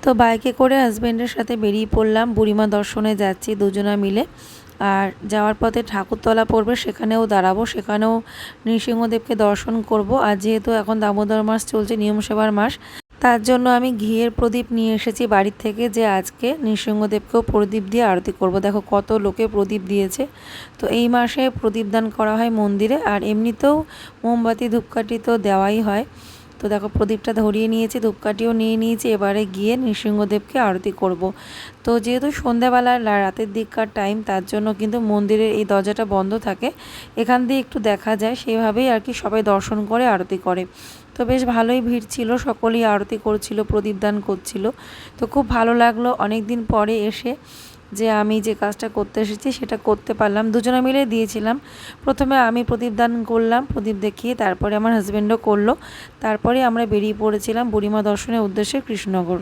তো বাইকে করে হাজব্যান্ডের সাথে বেরিয়ে পড়লাম, বুড়িমা দর্শনে যাচ্ছি দুজনা মিলে। আর যাওয়ার পথে ঠাকুরতলা পড়বে, সেখানেও দাঁড়াবো, সেখানেও নৃসিংহদেবকে দর্শন করব। আর যেহেতু এখন দামোদর মাস চলছে, নিয়ম সেবার মাস, তার জন্য আমি ঘিয়ের প্রদীপ নিয়ে এসেছি বাড়ির থেকে, যে আজকে নৃসিংহদেবকেও প্রদীপ দিয়ে আরতি করব। দেখো কত লোকে প্রদীপ দিয়েছে। তো এই মাসে প্রদীপ দান করা হয় মন্দিরে, আর এমনিতেও মোমবাতি ধূপকাঠি তো দেওয়াই হয়। তো দেখো প্রদীপটা ধরিয়ে নিয়েছি, ধূপকাঠিও নিয়ে নিয়েছি, এবারে গিয়ে নৃসিংহদেবকে আরতি করব। তো যেহেতু সন্ধ্যাবেলার রাতের দিককার টাইম, তার জন্য কিন্তু মন্দিরের এই দরজাটা বন্ধ থাকে, এখান দিয়ে একটু দেখা যায়, সেভাবেই আর কি সবাই দর্শন করে আরতি করে। তো বেশ ভালোই ভিড় ছিল, সকলেই আরতি করছিল, প্রদীপ দান করছিল। তো খুব ভালো লাগলো অনেক দিন পরে এসে যে আমি যে কাজটা করতে এসেছি সেটা করতে পারলাম। দুজনে মিলে দিয়েছিলাম। প্রথমে আমি প্রদীপ দান করলাম, প্রদীপ দেখিয়ে, তারপরে আমার হাজব্যান্ডও করলো। তারপরে আমরা বেরিয়ে পড়েছিলাম বুড়িমা দর্শনের উদ্দেশ্যে কৃষ্ণনগর।